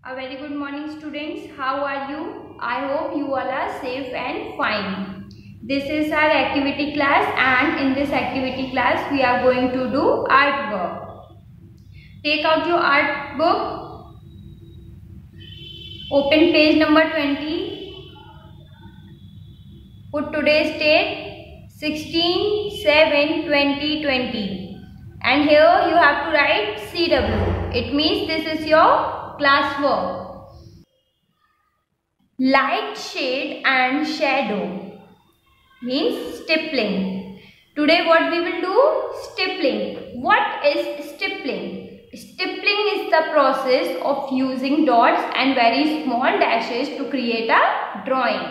A very good morning, students. How are you? I hope you all are safe and fine. This is our activity class, and in this activity class we are going to do artwork. Take out your art book, open page number 20, put today's date 16/7/2020, and here you have to write CW. It means this is your class work. Light, shade and shadow means stippling. Today what we will do? Stippling. What is stippling? Stippling is the process of using dots and very small dashes to create a drawing.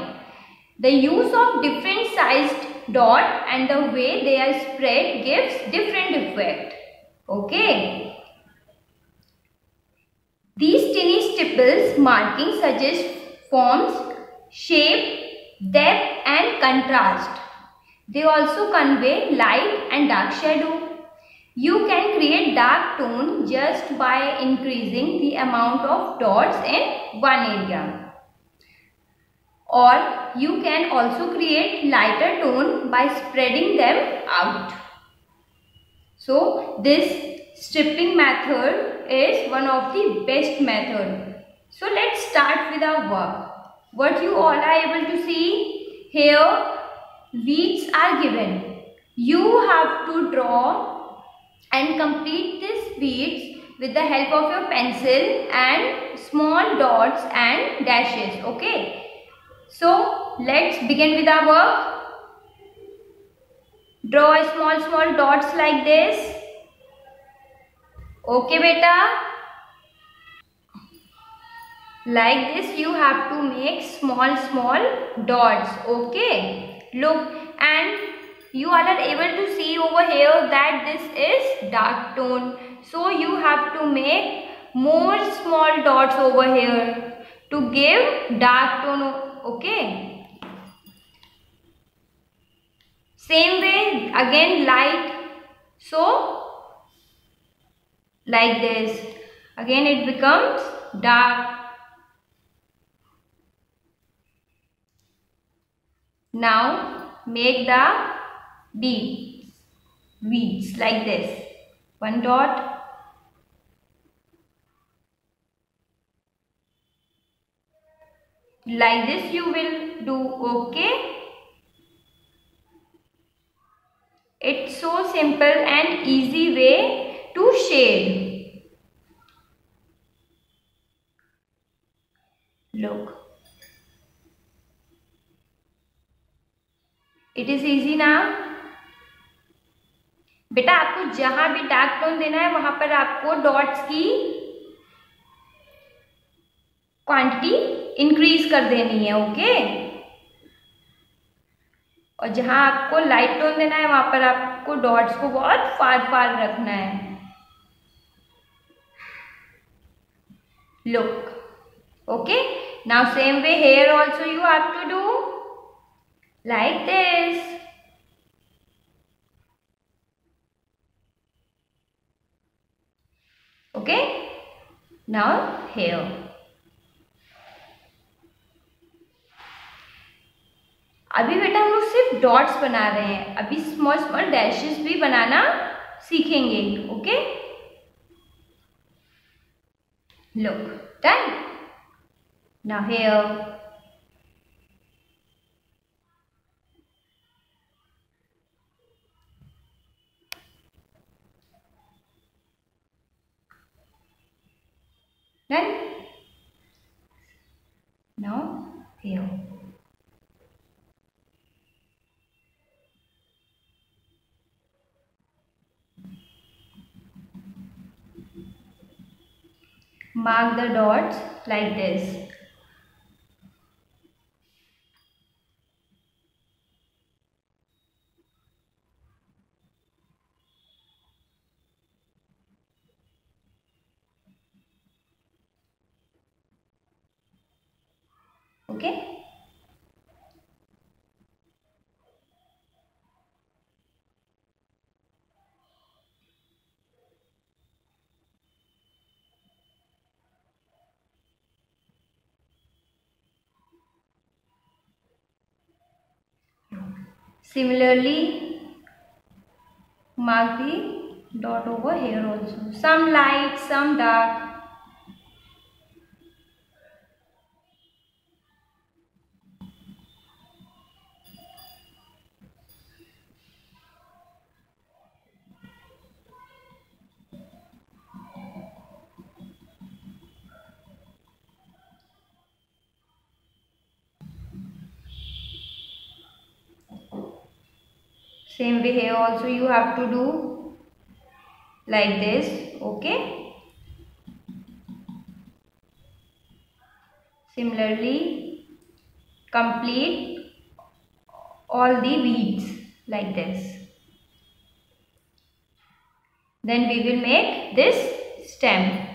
The use of different sized dot and the way they are spread gives different effect. Okay. These tiny stipples markings suggest forms, shape, depth and contrast. They also convey light and dark shadow. You can create dark tone just by increasing the amount of dots in one area. Or you can also create lighter tone by spreading them out. So this stripping method is one of the best method. So let's start with our work. What you all are able to see here, weeds are given. You have to draw and complete these weeds with the help of your pencil and small dots and dashes. Okay. So let's begin with our work. Draw small dots like this. Okay, beta. Like this you have to make small dots. Okay. Look, and you all are able to see over here that this is dark tone. So you have to make more small dots over here to give dark tone. Okay. Same way again light. So like this. Again it becomes dark. Now make the weeds like this. One dot. Like this you will do. Okay. It's so simple and easy way to shade. Look. It is easy now. बेटा आपको जहां भी dark tone देना है वहां पर आपको dots की क्वांटिटी इंक्रीज कर देनी है. ओके. और जहां आपको लाइट टोन देना है वहां पर आपको डॉट्स को बहुत फार रखना है. Look. Okay. Now same way here also you have to do like this. Okay. Now here. अभी बेटा हम लोग सिर्फ डॉट्स बना रहे हैं. अभी स्मॉल डैशेस भी बनाना सीखेंगे. Okay. Look. Done. Now here. Done. Now here. Mark the dots like this. Okay. Similarly, mark the dot over here also. Some light, some dark. Same way here also you have to do like this. Okay. Similarly, complete all the beads like this. Then we will make this stem.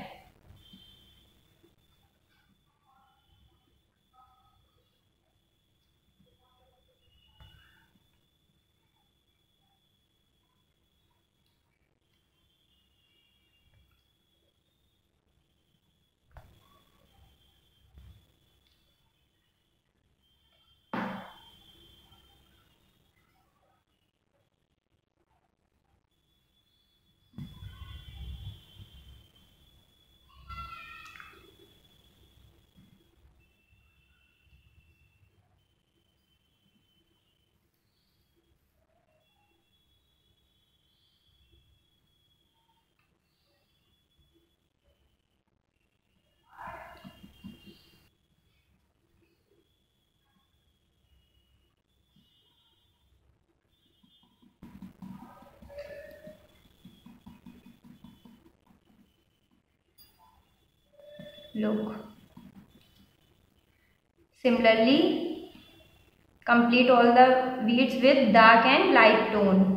Look. Similarly, complete all the beads with dark and light tone.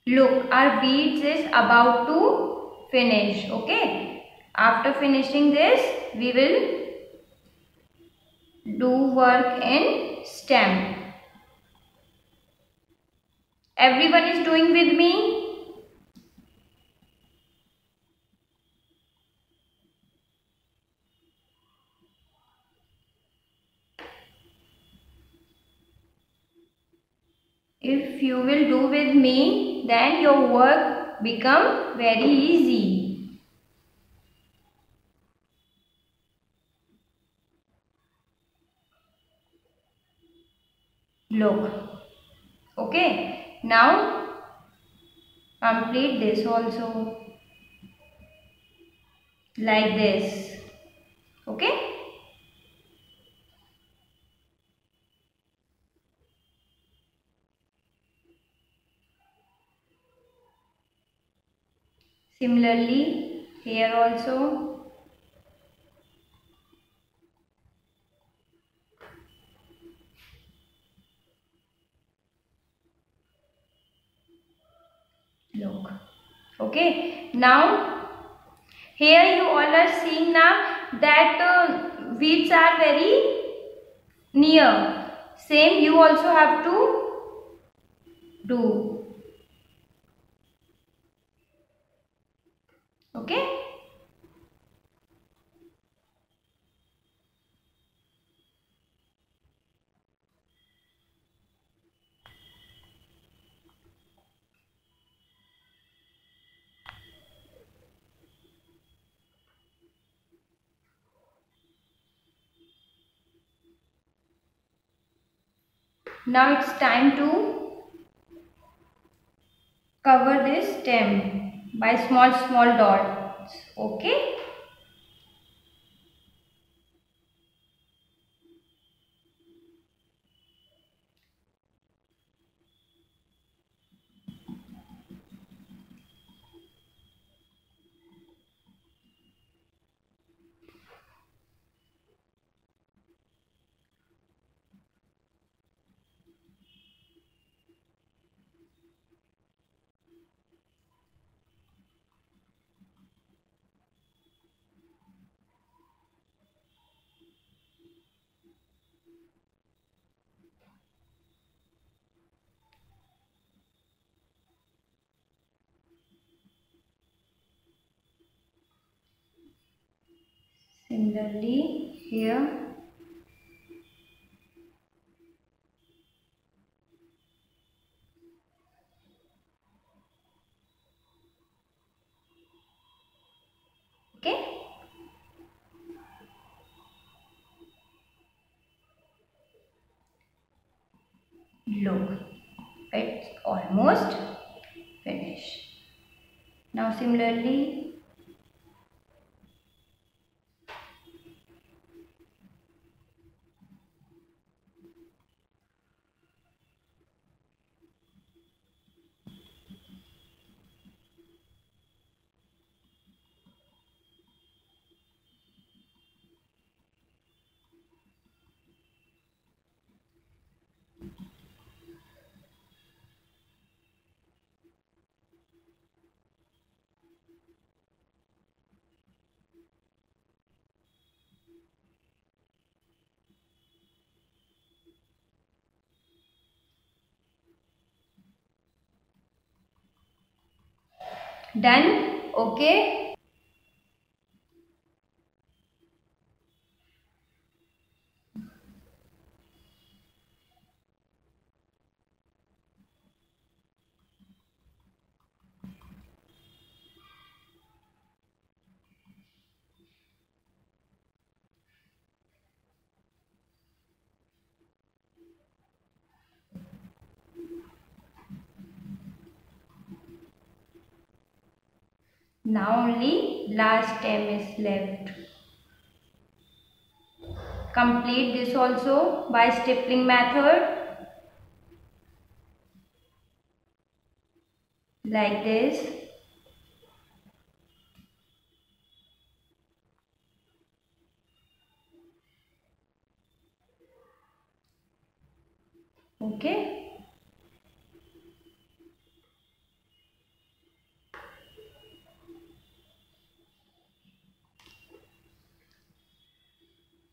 Look, our beads is about to finish. Okay. After finishing this, we will do work in stem. Everyone is doing with me? If you will do with me, then your work become very easy. Look. Okay. Now complete this also. Like this. Okay. Similarly, here also. Look. Okay. Now here you all are seeing now that weeds are very near. Same you also have to do. Okay. Now it's time to cover this stem by small dots. Okay. Similarly here. Okay. Look, it's almost finished. Now similarly, done. Okay. Now only last stem is left. Complete this also by stippling method. Like this. Okay.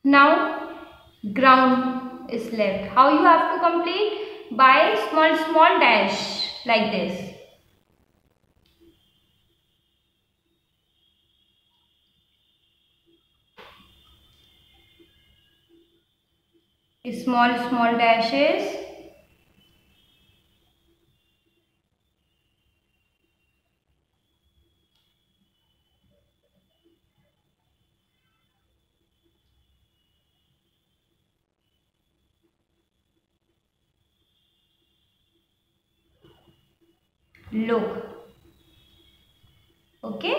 Now ground is left. How you have to complete? By small dash like this. Small dashes. Look. Okay.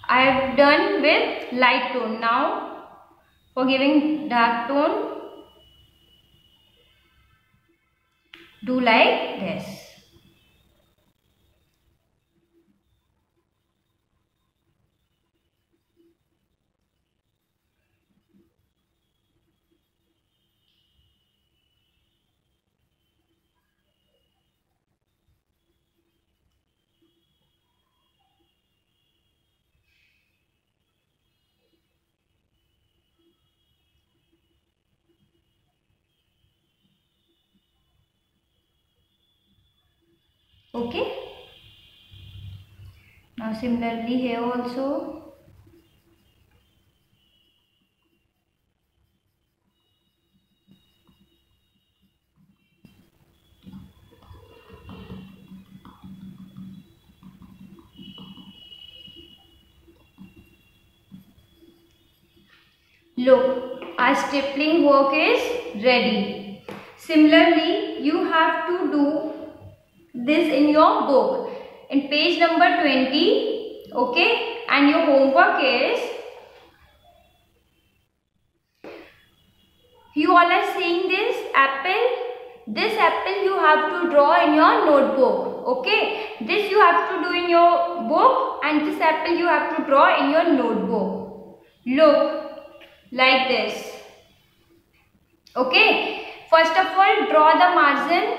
I have done with light tone. Now for giving dark tone, do like this. Okay. Now similarly here also. Look, our stippling work is ready. Similarly, you have to do this in your book in page number 20. Okay, and your homework is, you all are seeing this apple. This apple you have to draw in your notebook. Okay, this you have to do in your book, and this apple you have to draw in your notebook. Look, like this. Okay, first of all, draw the margin.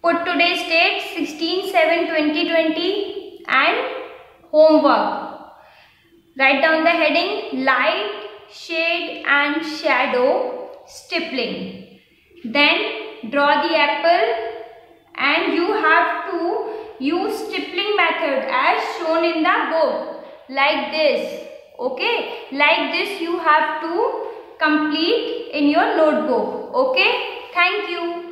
Put today's date 16/7/2020 and homework. Write down the heading light, shade and shadow stippling. Then draw the apple, and you have to use stippling method as shown in the book, like this. Okay, like this you have to complete in your notebook. Okay, thank you.